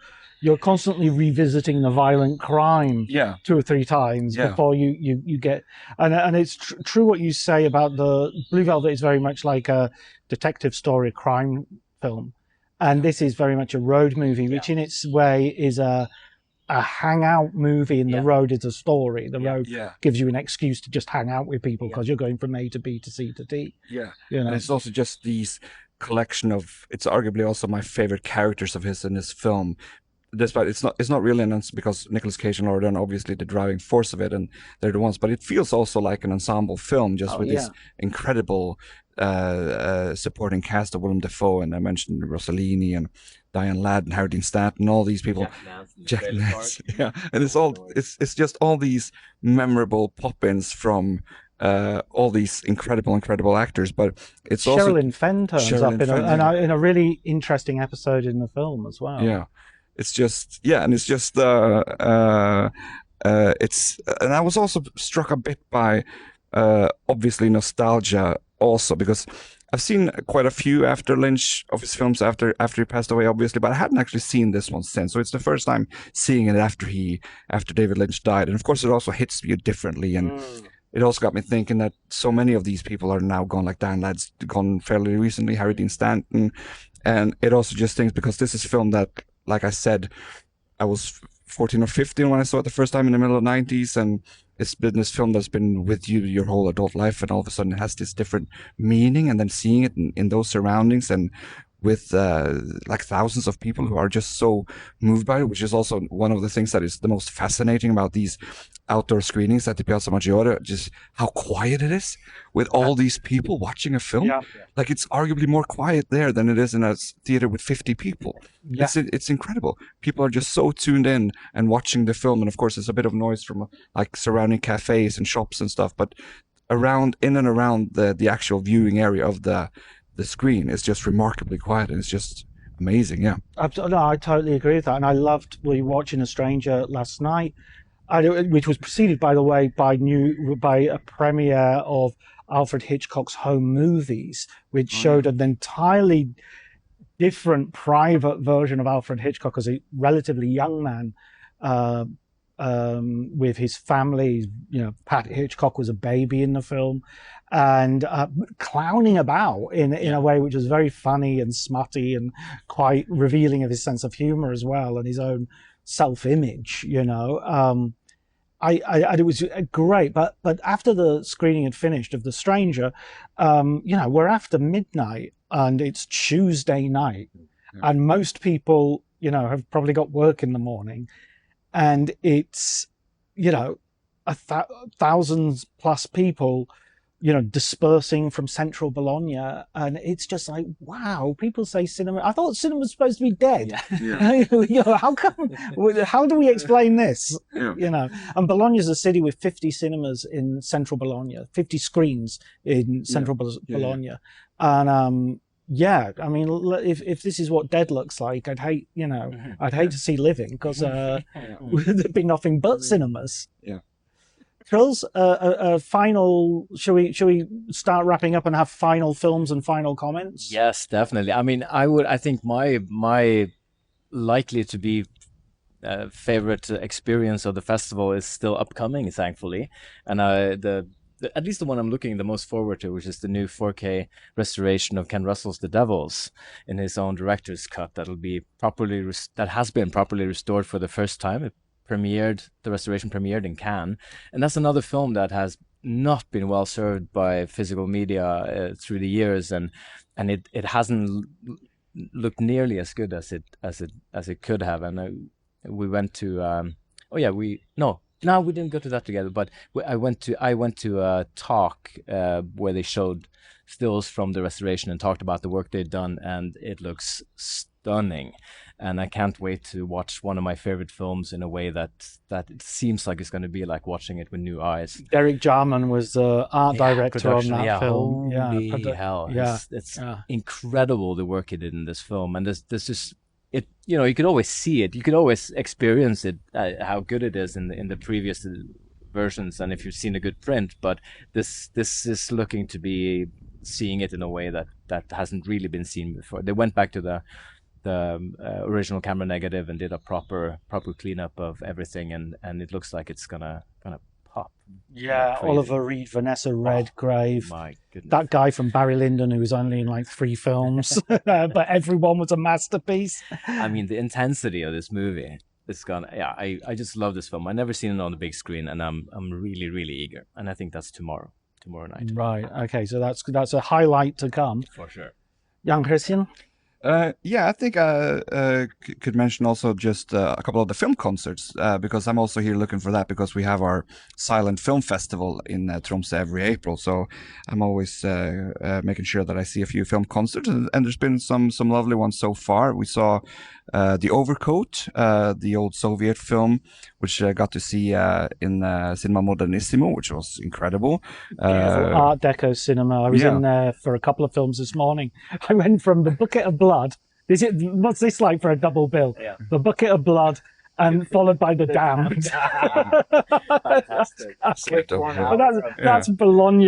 constantly revisiting the violent crime 2 or 3 times before you get and it's true what you say about the Blue Velvet is very much like a detective story crime film, and this is very much a road movie, which in its way is a hangout movie, and the road is a story. The road gives you an excuse to just hang out with people because you're going from A to B to C to D. Yeah, you know? And it's also just these collection of. It's arguably also my favorite characters of his in this film. Despite it's not really an because Nicolas Cage and Laura Dern are obviously the driving force of it, and they're the ones. But it feels also like an ensemble film, just with this incredible supporting cast of Willem Dafoe, and I mentioned Rossellini and Diane Ladd and Harry Dean Stanton, all these people. Jack Nance, and it's just all these memorable pop-ins from all these incredible actors. But it's also Sherilyn Fenn turns up in a really interesting episode in the film as well. Yeah. It's just, and it's just, and I was also struck a bit by, obviously nostalgia also, because I've seen quite a few after Lynch of his films after he passed away, obviously, but I hadn't actually seen this one since. So it's the first time seeing it after David Lynch died. And of course it also hits you differently. And it also got me thinking that so many of these people are now gone, like Dan Ladd's gone fairly recently, Harry Dean Stanton. And it also just thinks, because this is a film that, like I said, I was 14 or 15 when I saw it the first time in the middle of the 90s, and it's been this film that's been with you your whole adult life, and all of a sudden it has this different meaning, and then seeing it in those surroundings and with like thousands of people who are just so moved by it, which is also one of the things that is the most fascinating about these outdoor screenings at the Piazza Maggiore, just how quiet it is with all these people watching a film. Like it's arguably more quiet there than it is in a theater with 50 people. It's incredible. People are just so tuned in and watching the film, and of course there's a bit of noise from like surrounding cafes and shops and stuff, but in and around the actual viewing area of the screen is just remarkably quiet, and it's just amazing. No, I totally agree with that, and I loved watching A Stranger last night, which was preceded, by the way, by a premiere of Alfred Hitchcock's home movies, which showed an entirely different private version of Alfred Hitchcock as a relatively young man with his family. Pat Hitchcock was a baby in the film, and clowning about in a way which was very funny and smutty and quite revealing of his sense of humor as well, and his own self-image. It was great. But after the screening had finished of The Stranger, we're after midnight and it's Tuesday night, and most people have probably got work in the morning, and it's thousands plus people dispersing from central Bologna, and it's just like, wow, people say cinema. I thought cinema was supposed to be dead. How come? How do we explain this? And Bologna is a city with 50 cinemas in central Bologna, 50 screens in central Bologna, and I mean, if this is what dead looks like, I'd hate to see living, because there'd be nothing but cinemas. Truls, a final. Shall we start wrapping up and have final films and final comments? Yes, definitely. I mean, I think my likely to be favorite experience of the festival is still upcoming, thankfully, and at least the one I'm looking the most forward to, which is the new 4K restoration of Ken Russell's The Devils in his own director's cut. That has been properly restored for the first time. The restoration premiered in Cannes, and that's another film that has not been well served by physical media through the years, and it hasn't looked nearly as good as it could have. And we went to no, we didn't go to that together, but I went to a talk where they showed stills from the restoration and talked about the work they'd done, and it looks stunning. And I can't wait to watch one of my favorite films in a way that it seems like it's going to be like watching it with new eyes. Derek Jarman was the art director on that yeah, film. Holy hell. Yeah. It's incredible the work he did in this film. And there's just, it, you could always see it. You could always experience it, how good it is in the previous versions, and if you've seen a good print. But this is looking to be seeing it in a way that hasn't really been seen before. They went back to the original camera negative and did a proper cleanup of everything, and it looks like it's gonna pop. Yeah, crazy. Oliver Reed, Vanessa Redgrave, my goodness. That guy from Barry Lyndon who was only in like 3 films, but everyone was a masterpiece. I mean, the intensity of this movie is gonna. Yeah, I just love this film. I've never seen it on the big screen, and I'm really, really eager. And I think that's tomorrow night. Right. Okay. So that's a highlight to come for sure. John-Kristian. I think I could mention also just a couple of the film concerts, because I'm also here looking for that, because we have our silent film festival in Tromsø every April. So I'm always making sure that I see a few film concerts, and there's been some lovely ones so far. We saw The Overcoat, the old Soviet film, which I got to see in Cinema Modernissimo, which was incredible. Art Deco cinema. I was in there for a couple of films this morning. I went from The Bucket of Blood. What's this like for a double bill? Yeah. The Bucket of Blood, and followed by The Damned. Fantastic. That's Bologna.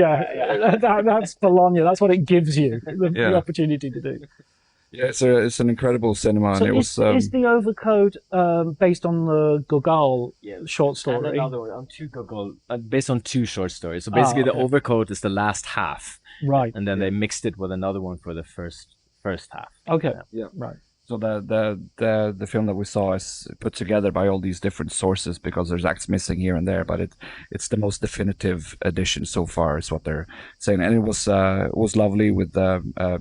That's Bologna. That's what it gives you, the opportunity to do. Yeah, it's an incredible cinema, so and it is The Overcoat based on the Gogol short story? And another one on two Gogol, based on 2 short stories. So basically, The Overcoat is the last half, right? And then they mixed it with another one for the first half. Okay, right. So the film that we saw is put together by all these different sources, because there's acts missing here and there, but it's the most definitive edition so far, is what they're saying. And it was lovely, with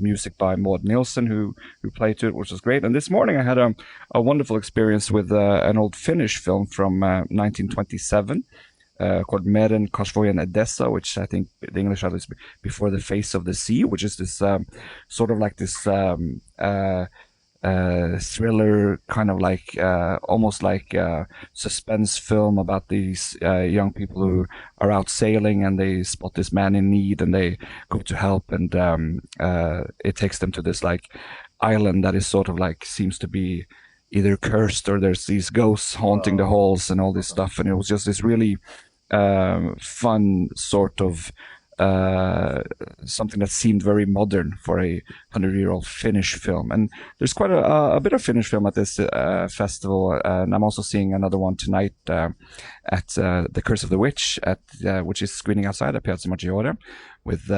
music by Maud Nielsen who played to it, which was great. And this morning I had a wonderful experience with an old Finnish film from 1927. Called Meren Kasvojen Edessa, which I think the English title is Before the Face of the Sea, which is this sort of like this thriller, kind of like almost like a suspense film about these young people who are out sailing, and they spot this man in need, and they go to help, and it takes them to this like island that is sort of like seems to be either cursed, or there's these ghosts haunting the halls and all this stuff. And it was just this really fun sort of something that seemed very modern for a 100-year-old Finnish film. And there's quite a bit of Finnish film at this festival, and I'm also seeing another one tonight at The Curse of the Witch, which is screening outside at Piazza Maggiore, with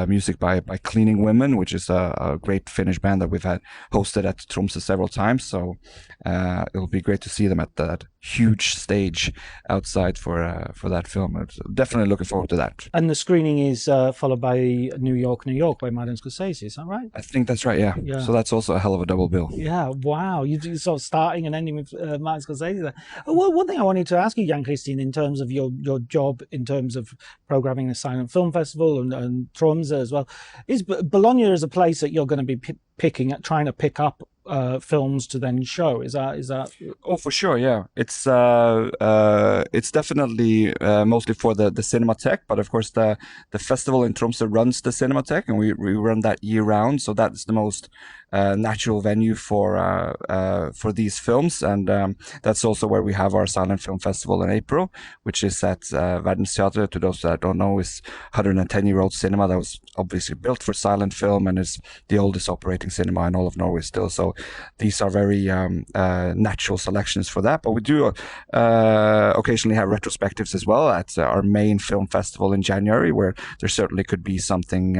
music by Cleaning Women, which is a great Finnish band that we've had hosted at Tromsø several times. So it'll be great to see them at that huge stage outside for that film. I'm definitely looking forward to that. And the screening is followed by New York by Martin Scorsese, is that right? I think that's right, yeah. So that's also a hell of a double bill. Yeah, wow. You do sort of starting and ending with Martin Scorsese there. Well, one thing I wanted to ask you, John-Kristian, in terms of your job, in terms of programming the Silent Film Festival and Tromsø as well, is Bologna is a place that you're going to be trying to pick up films to then show. Is that? Oh, for sure, yeah. It's definitely mostly for the Cinemateket, but of course the festival in Tromsø runs the Cinemateket, and we run that year round. So that's the most natural venue for these films, and that's also where we have our Silent Film Festival in April, which is at Verdensteatret. To those that don't know, is 110-year-old cinema that was obviously built for silent film and is the oldest operating cinema in all of Norway still. So these are very natural selections for that. But we do occasionally have retrospectives as well at our main film festival in January, where there certainly could be something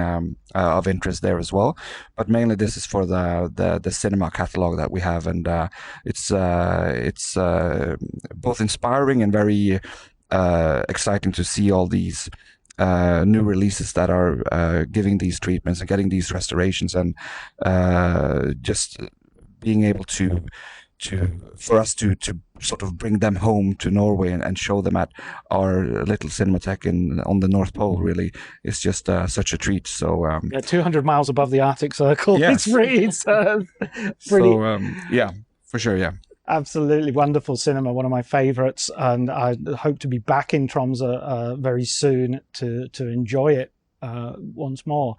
of interest there as well. But mainly this is for the cinema catalog that we have, and it's both inspiring and very exciting to see all these new releases that are giving these treatments and getting these restorations, and just being able for us to sort of bring them home to Norway and show them at our little Cinematek on the North Pole really is just such a treat. So 200 miles above the Arctic Circle. Yes. It's pretty. So yeah, for sure, yeah. Absolutely wonderful cinema, one of my favorites, and I hope to be back in Tromsø very soon to enjoy it once more.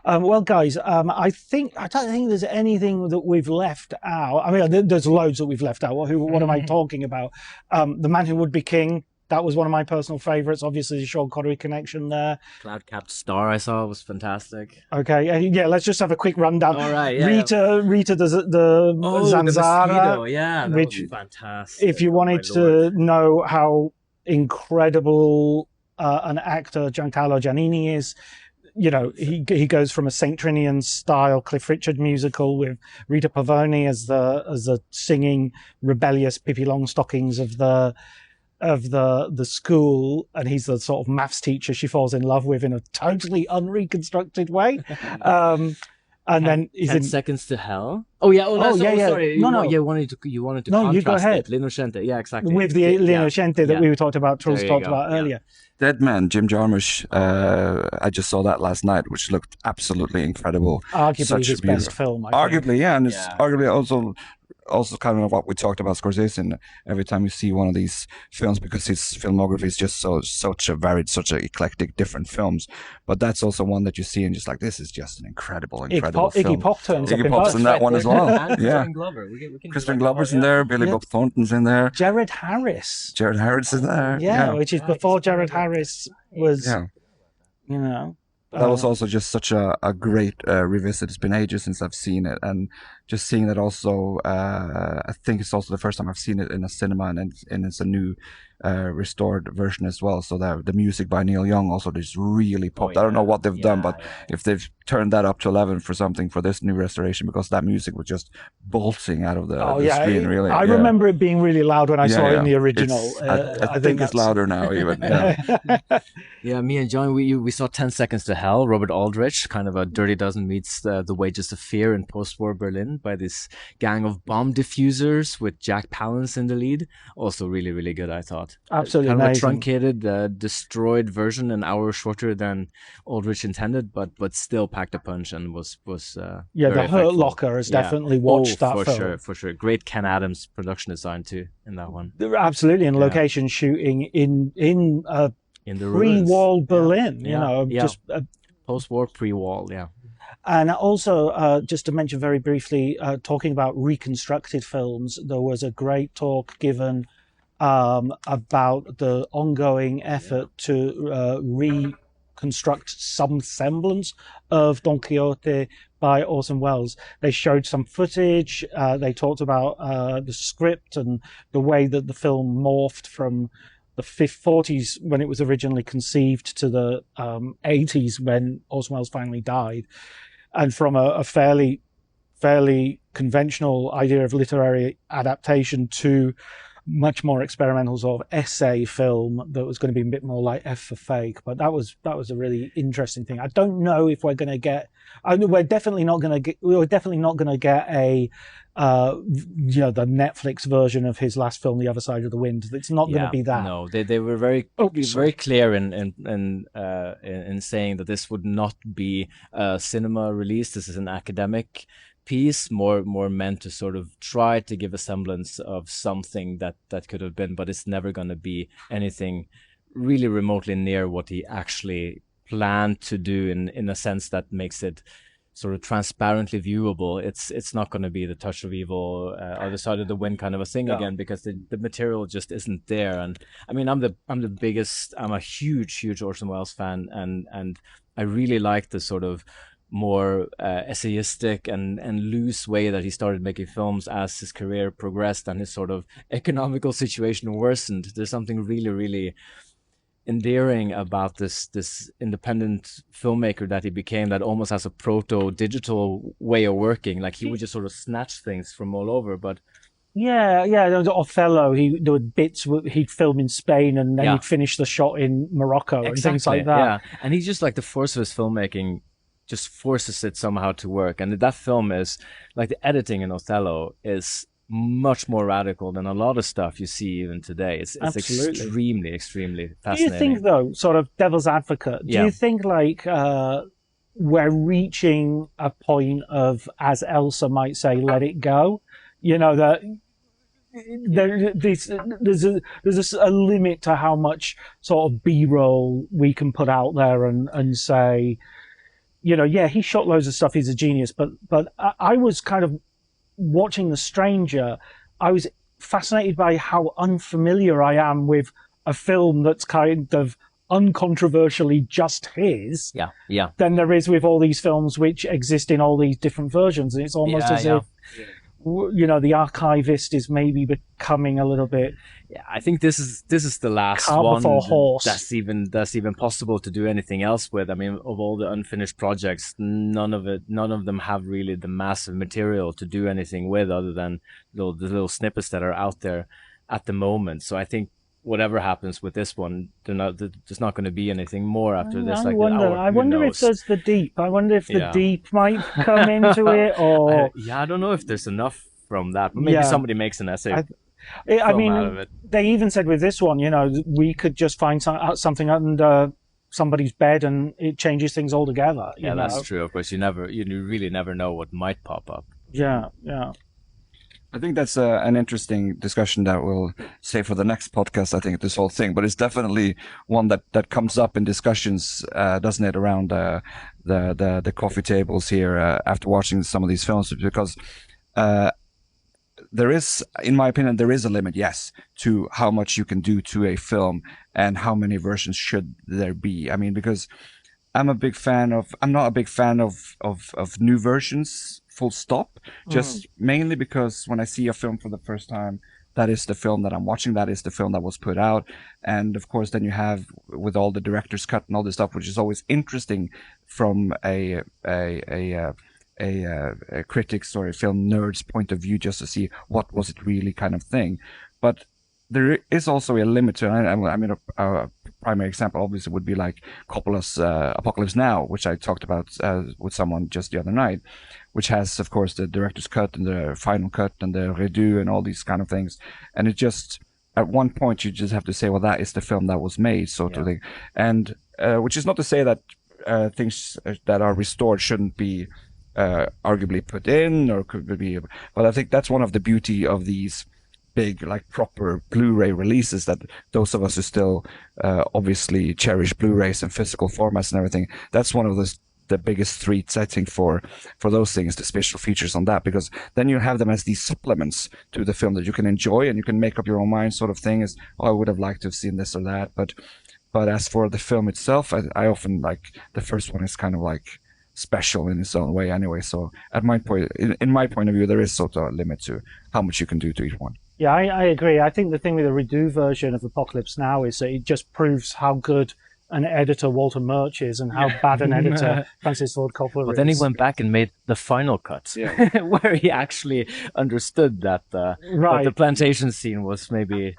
Well, guys, I don't think there's anything that we've left out. I mean, there's loads that we've left out. What am I talking about? The Man Who Would Be King. That was one of my personal favorites. Obviously, the Sean Connery connection there. Cloud-capped star I saw was fantastic. Okay, yeah. Let's just have a quick rundown. All right, yeah. Rita, the Zanzara, that which was fantastic. if you wanted to know how incredible an actor Giancarlo Giannini is, he goes from a Saint Trinian style Cliff Richard musical with Rita Pavone as the singing rebellious Pippi Longstockings of the school, and he's the sort of maths teacher she falls in love with in a totally unreconstructed way. And then he's 10 Seconds to Hell. Oh yeah. Sorry. No. You wanted to. No, you go contrast ahead. it. L'innocente. Yeah, exactly. With the L'innocente that we were talking about, Truls talked about earlier. Dead Man, Jim Jarmusch. I just saw that last night, which looked absolutely incredible. Arguably his best film. I think. Arguably, yeah, and it's arguably also kind of what we talked about Scorsese, and every time you see one of these films, because his filmography is just such a varied, such a eclectic, different films. But that's also one that you see and just like, this is just an incredible film. Iggy Pop turns up Iggy Pop's in that one as well. Yeah, Crispin Glover. Crispin Glover's in there. Billy Bob Thornton's in there. Jared Harris. Jared Harris is there. Yeah, which is before Jared Harris was. Yeah. That was also just such a great revisit. It's been ages since I've seen it, and just seeing that also, I think it's also the first time I've seen it in a cinema, and it's a new restored version as well. So that the music by Neil Young also just really popped. I don't know what they've done, but if they've turned that up to 11 for something for this new restoration, because that music was just bolting out of the screen. Really, I remember it being really loud when I saw it in the original. I think it's louder now, even. Yeah, me and John, we saw 10 Seconds to Hell, Robert Aldrich, kind of a Dirty Dozen meets The Wages of Fear in post-war Berlin by this gang of bomb diffusers with Jack Palance in the lead. Also really, really good, I thought. Absolutely kind amazing. of a truncated, destroyed version, an hour shorter than Aldrich intended, but still packed a punch and was the very Hurt effective. Locker has definitely watched that film. For sure. Great Ken Adams production design too in that one. Absolutely, and location shooting in the pre-wall Berlin, just post-war pre-wall, And also, just to mention very briefly, talking about reconstructed films, there was a great talk given about the ongoing effort to reconstruct some semblance of Don Quixote by Orson Welles. They showed some footage. They talked about the script and the way that the film morphed from the 40s when it was originally conceived to the 80s when Orson Welles finally died, and from a fairly conventional idea of literary adaptation to much more experimental sort of essay film that was going to be a bit more like F for Fake. But that was a really interesting thing. I don't know if we're going to get. We're definitely not going to get a the Netflix version of his last film, The Other Side of the Wind. It's not going to be that. No, they were very clear in saying that this would not be a cinema release. This is an academic piece, more meant to sort of try to give a semblance of something that could have been, but it's never going to be anything really remotely near what he actually planned to do in a sense that makes it sort of transparently viewable, it's not going to be the touch of evil, other side of the wind kind of a thing again, because the material just isn't there. And I mean, I'm a huge Orson Welles fan, and I really like the sort of more essayistic and loose way that he started making films as his career progressed and his sort of economical situation worsened. There's something really endearing about this independent filmmaker that he became, that almost has a proto-digital way of working. Like, he would just sort of snatch things from all over. But yeah, Othello, there were bits he'd film in Spain, and then he'd finish the shot in Morocco and things like that. Yeah, and he's just like, the force of his filmmaking just forces it somehow to work. And that film is like, the editing in Othello is much more radical than a lot of stuff you see even today. It's extremely fascinating. Do you think, though, sort of devil's advocate, do you think like we're reaching a point of, as Elsa might say, let it go? You know, that there's a limit to how much sort of B-roll we can put out there and say, you know, yeah, he shot loads of stuff, he's a genius, but I was kind of watching The Stranger. I was fascinated by how unfamiliar I am with a film that's kind of uncontroversially just his, than there is with all these films which exist in all these different versions. And it's almost as if, you know, the archivist is maybe becoming a little bit. Yeah, I think this is the last one that's even possible to do anything else with. I mean, of all the unfinished projects, none of them have really the massive material to do anything with, other than the little snippets that are out there at the moment. So I think whatever happens with this one, there's not going to be anything more after this. I wonder if there's the deep. I wonder if the deep might come into it, or I don't know if there's enough from that. But maybe somebody makes an essay. I mean, they even said with this one, you know, we could just find something under somebody's bed and it changes things altogether. Yeah, that's true. Of course, you really never know what might pop up. Yeah. I think that's an interesting discussion that we'll save for the next podcast, I think, this whole thing. But it's definitely one that comes up in discussions, doesn't it, around the coffee tables here after watching some of these films, because there is, in my opinion, there is a limit, yes, to how much you can do to a film and how many versions should there be. I mean, because I'm not a big fan of new versions, full stop, just mainly because when I see a film for the first time, that is the film that I'm watching, that is the film that was put out. And of course, then you have with all the director's cut and all this stuff, which is always interesting from a critic's or a film nerd's point of view, just to see what was it really kind of thing. But there is also a limit to, I mean, a primary example obviously would be like Coppola's Apocalypse Now, which I talked about with someone just the other night, which has, of course, the director's cut and the final cut and the redo and all these kind of things. And it just, at one point, you just have to say, well, that is the film that was made, sort of thing. And which is not to say that things that are restored shouldn't be arguably put in, or could be, but I think that's one of the beauty of these big, like, proper Blu-ray releases, that those of us who still obviously cherish Blu-rays and physical formats and everything, that's one of the biggest threats, I think, for those things, the special features on that, because then you have them as these supplements to the film that you can enjoy and you can make up your own mind, sort of thing, as, oh, I would have liked to have seen this or that, but as for the film itself, I often, like, the first one is kind of like special in its own way anyway. So at my point, in my point of view, there is sort of a limit to how much you can do to each one. Yeah, I agree. I think the thing with the redo version of Apocalypse Now is that it just proves how good an editor Walter Murch is and how bad an editor Francis Ford Coppola is. But then he went back and made the final cut, where he actually understood that, that the plantation scene was maybe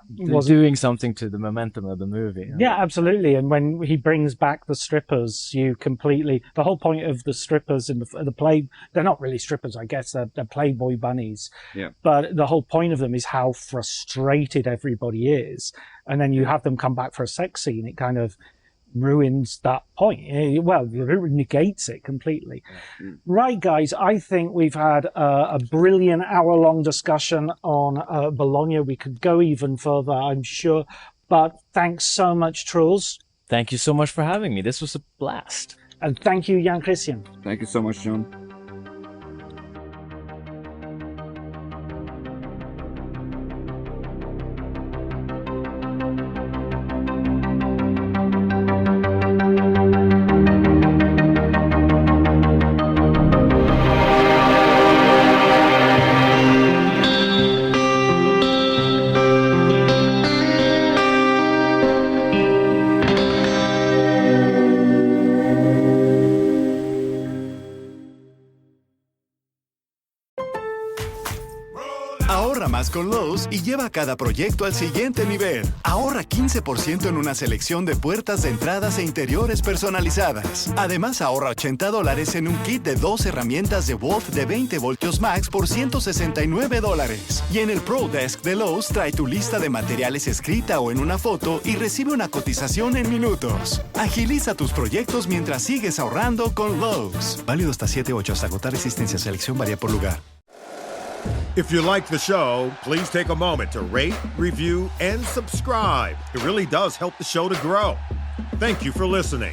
doing something to the momentum of the movie. Yeah, absolutely. And when he brings back the strippers, the whole point of the strippers in the play, they're not really strippers, I guess, they're Playboy bunnies. Yeah. But the whole point of them is how frustrated everybody is. And then you have them come back for a sex scene. It kind of ruins that point. Well, it negates it completely. Right, guys, I think we've had a brilliant hour-long discussion on Bologna. We could go even further, I'm sure. But thanks so much, Truls. Thank you so much for having me. This was a blast. And thank you, John-Kristian. Thank you so much, John. Ahorra más con Lowe's y lleva cada proyecto al siguiente nivel. Ahorra 15% en una selección de puertas de entradas e interiores personalizadas. Además, ahorra $80 en un kit de 2 herramientas de Wolf de 20 voltios max por $169. Y en el Pro Desk de Lowe's trae tu lista de materiales escrita o en una foto y recibe una cotización en minutos. Agiliza tus proyectos mientras sigues ahorrando con Lowe's. Válido hasta 7/8 hasta agotar existencia. Selección varía por lugar. If you like the show, please take a moment to rate, review, and subscribe. It really does help the show to grow. Thank you for listening.